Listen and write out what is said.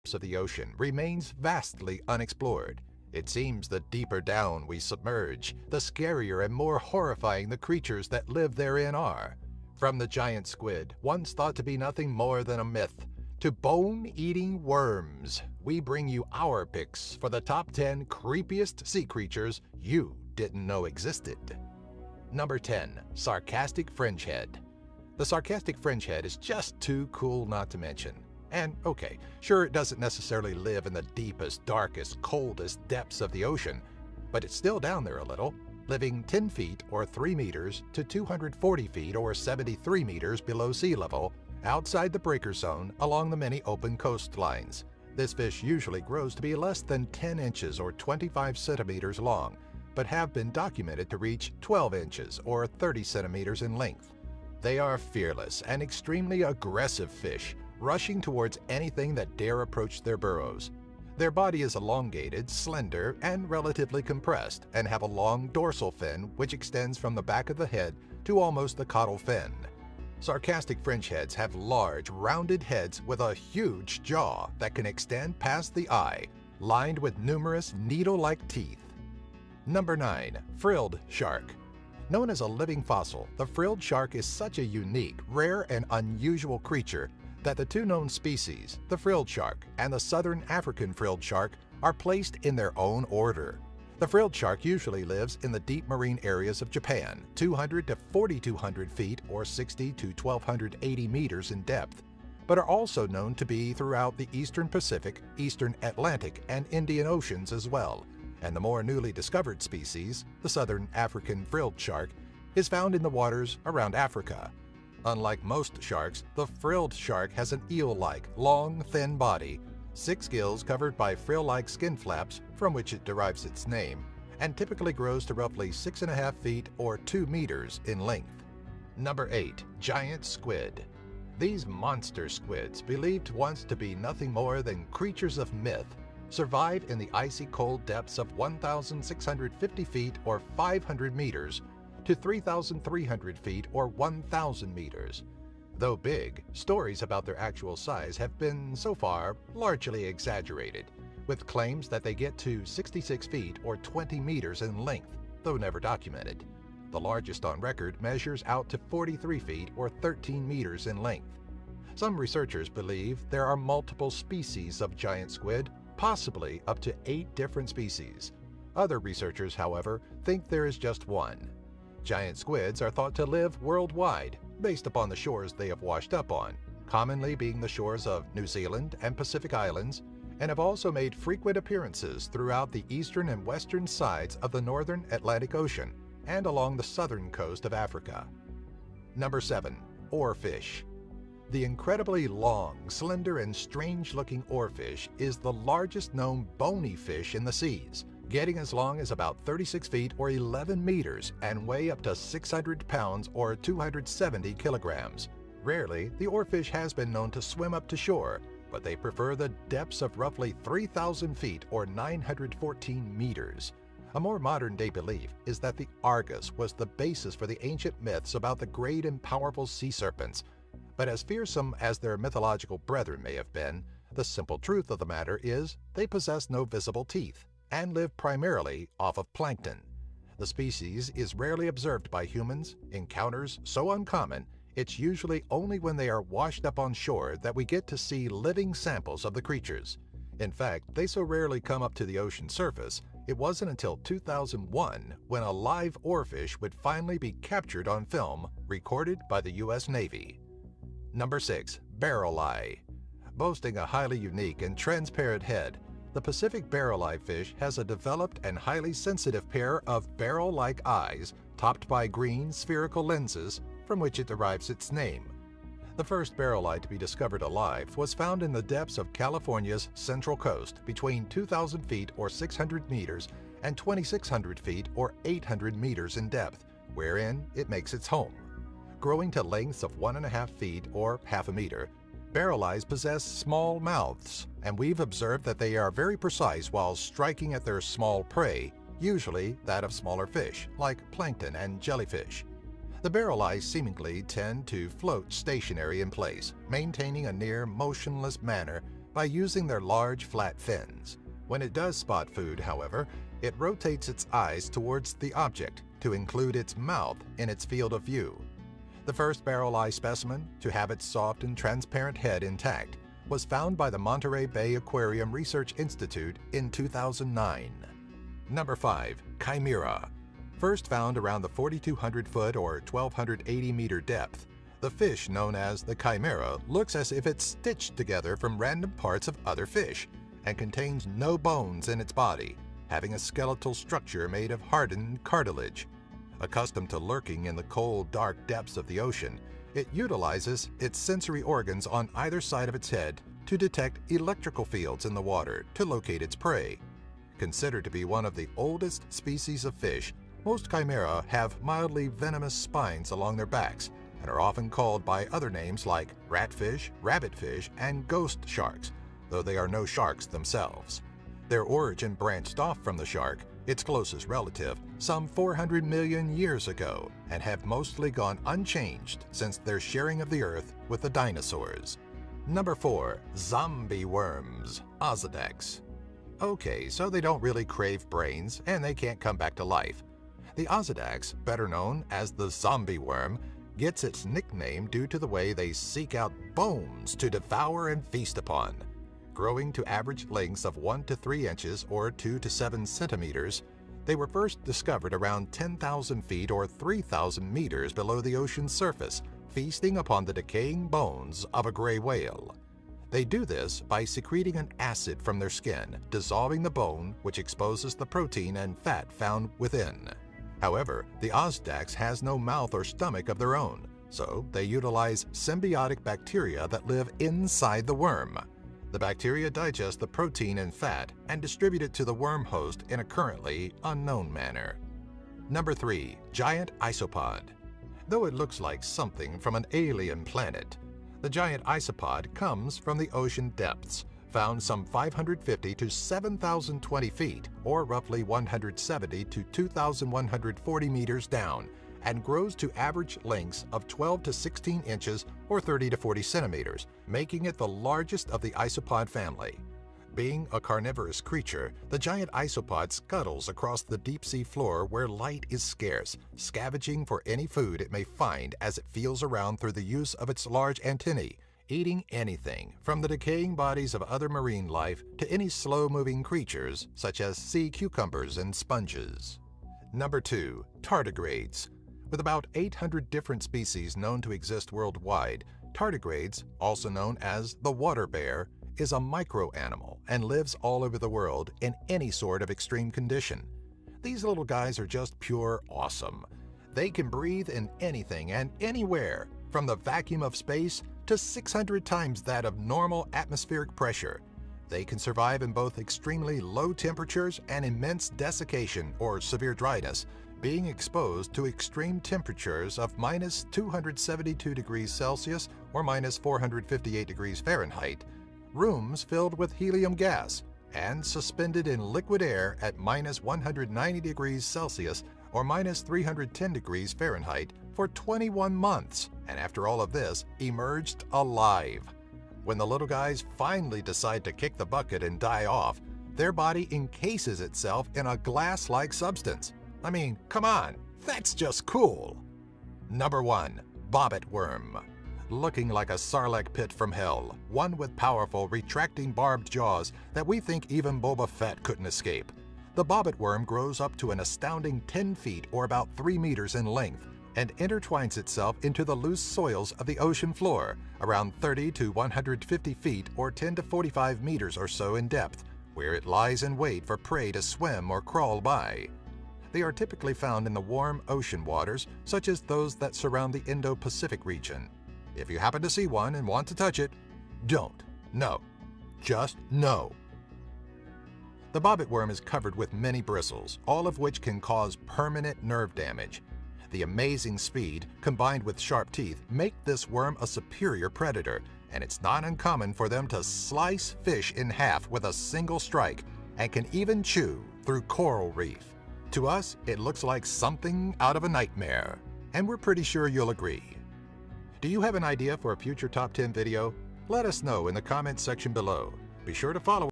depths of the ocean remains vastly unexplored. It seems the deeper down we submerge, the scarier and more horrifying the creatures that live therein are. From the giant squid, once thought to be nothing more than a myth, to bone-eating worms, we bring you our picks for the top 10 creepiest sea creatures you didn't know existed. Number 10. Sarcastic Fringehead. The sarcastic fringehead is just too cool not to mention. And okay, sure, it doesn't necessarily live in the deepest, darkest, coldest depths of the ocean, but it's still down there a little, living 10 feet or 3 meters to 240 feet or 73 meters below sea level, outside the breaker zone along the many open coastlines. This fish usually grows to be less than 10 inches or 25 centimeters long, but have been documented to reach 12 inches or 30 centimeters in length. They are fearless and extremely aggressive fish, rushing towards anything that dare approach their burrows. Their body is elongated, slender, and relatively compressed, and have a long dorsal fin which extends from the back of the head to almost the caudal fin. Sarcastic fringeheads have large, rounded heads with a huge jaw that can extend past the eye, lined with numerous needle-like teeth. Number 9. Frilled Shark. Known as a living fossil, the frilled shark is such a unique, rare, and unusual creature that the two known species, the frilled shark and the southern African frilled shark, are placed in their own order. The frilled shark usually lives in the deep marine areas of Japan, 200 to 4,200 feet or 60 to 1,280 meters in depth, but are also known to be throughout the eastern Pacific, eastern Atlantic, and Indian Oceans as well. And the more newly discovered species, the southern African frilled shark, is found in the waters around Africa. Unlike most sharks, the frilled shark has an eel-like, long, thin body, 6 gills covered by frill-like skin flaps from which it derives its name, and typically grows to roughly 6.5 feet or 2 meters in length. Number 8. Giant Squid. These monster squids, believed once to be nothing more than creatures of myth, survive in the icy cold depths of 1,650 feet or 500 meters to 3,300 feet or 1,000 meters. Though big, stories about their actual size have been, so far, largely exaggerated, with claims that they get to 66 feet or 20 meters in length, though never documented. The largest on record measures out to 43 feet or 13 meters in length. Some researchers believe there are multiple species of giant squid, possibly up to 8 different species. Other researchers, however, think there is just one. Giant squids are thought to live worldwide, based upon the shores they have washed up on, commonly being the shores of New Zealand and Pacific Islands, and have also made frequent appearances throughout the eastern and western sides of the northern Atlantic Ocean and along the southern coast of Africa. Number 7. Oarfish. The incredibly long, slender, and strange-looking oarfish is the largest known bony fish in the seas, getting as long as about 36 feet or 11 meters and weigh up to 600 pounds or 270 kilograms. Rarely, the oarfish has been known to swim up to shore, but they prefer the depths of roughly 3,000 feet or 914 meters. A more modern-day belief is that the Argus was the basis for the ancient myths about the great and powerful sea serpents, but as fearsome as their mythological brethren may have been, the simple truth of the matter is they possess no visible teeth and live primarily off of plankton. The species is rarely observed by humans, encounters so uncommon, it's usually only when they are washed up on shore that we get to see living samples of the creatures. In fact, they so rarely come up to the ocean surface, it wasn't until 2001 when a live oarfish would finally be captured on film, recorded by the U.S. Navy. Number 6. Barrel Eye. Boasting a highly unique and transparent head, the Pacific barrel eye fish has a developed and highly sensitive pair of barrel-like eyes topped by green spherical lenses from which it derives its name. The first barrel eye to be discovered alive was found in the depths of California's Central Coast between 2,000 feet or 600 meters and 2,600 feet or 800 meters in depth, wherein it makes its home. Growing to lengths of 1.5 feet or half a meter, barrel eyes possess small mouths, and we've observed that they are very precise while striking at their small prey, usually that of smaller fish, like plankton and jellyfish. The barrel eyes seemingly tend to float stationary in place, maintaining a near motionless manner by using their large flat fins. When it does spot food, however, it rotates its eyes towards the object to include its mouth in its field of view. The first barrel eye specimen to have its soft and transparent head intact was found by the Monterey Bay Aquarium Research Institute in 2009. Number 5. Chimera. First found around the 4,200-foot or 1,280-meter depth, the fish known as the chimera looks as if it's stitched together from random parts of other fish and contains no bones in its body, having a skeletal structure made of hardened cartilage. Accustomed to lurking in the cold, dark depths of the ocean, it utilizes its sensory organs on either side of its head to detect electrical fields in the water to locate its prey. Considered to be one of the oldest species of fish, most chimera have mildly venomous spines along their backs and are often called by other names like ratfish, rabbitfish, and ghost sharks, though they are no sharks themselves. Their origin branched off from the shark, its closest relative, some 400 million years ago, and have mostly gone unchanged since their sharing of the earth with the dinosaurs. Number 4. Zombie worms, Osedax. Okay, so they don't really crave brains, and they can't come back to life. The Osedax, better known as the zombie worm, gets its nickname due to the way they seek out bones to devour and feast upon. Growing to average lengths of 1 to 3 inches or 2 to 7 centimeters, they were first discovered around 10,000 feet or 3,000 meters below the ocean's surface, feasting upon the decaying bones of a gray whale. They do this by secreting an acid from their skin, dissolving the bone, which exposes the protein and fat found within. However, the Osedax has no mouth or stomach of their own, so they utilize symbiotic bacteria that live inside the worm. The bacteria digest the protein and fat and distribute it to the worm host in a currently unknown manner. Number 3. Giant isopod. Though it looks like something from an alien planet, the giant isopod comes from the ocean depths, found some 550 to 7,020 feet, or roughly 170 to 2,140 meters down, and grows to average lengths of 12 to 16 inches or 30 to 40 centimeters, making it the largest of the isopod family. Being a carnivorous creature, the giant isopod scuttles across the deep-sea floor where light is scarce, scavenging for any food it may find as it feels around through the use of its large antennae, eating anything from the decaying bodies of other marine life to any slow-moving creatures such as sea cucumbers and sponges. Number 2. Tardigrades. With about 800 different species known to exist worldwide, tardigrades, also known as the water bear, is a micro-animal and lives all over the world in any sort of extreme condition. These little guys are just pure awesome. They can breathe in anything and anywhere, from the vacuum of space to 600 times that of normal atmospheric pressure. They can survive in both extremely low temperatures and immense desiccation or severe dryness, being exposed to extreme temperatures of minus 272 degrees Celsius or minus 458 degrees Fahrenheit, rooms filled with helium gas, and suspended in liquid air at minus 190 degrees Celsius or minus 310 degrees Fahrenheit for 21 months, and after all of this, emerged alive. When the little guys finally decide to kick the bucket and die off, their body encases itself in a glass-like substance. I mean, come on, that's just cool. Number 1. Bobbit worm. Looking like a sarlacc pit from hell, one with powerful retracting barbed jaws that we think even Boba Fett couldn't escape. The bobbit worm grows up to an astounding 10 feet or about 3 meters in length and intertwines itself into the loose soils of the ocean floor, around 30 to 150 feet or 10 to 45 meters or so in depth, where it lies in wait for prey to swim or crawl by. They are typically found in the warm ocean waters, such as those that surround the Indo-Pacific region. If you happen to see one and want to touch it, don't. No. Just no. The bobbit worm is covered with many bristles, all of which can cause permanent nerve damage. The amazing speed, combined with sharp teeth, make this worm a superior predator, and it's not uncommon for them to slice fish in half with a single strike, and can even chew through coral reef. To us, it looks like something out of a nightmare, and we're pretty sure you'll agree. Do you have an idea for a future Top 10 video? Let us know in the comments section below. Be sure to follow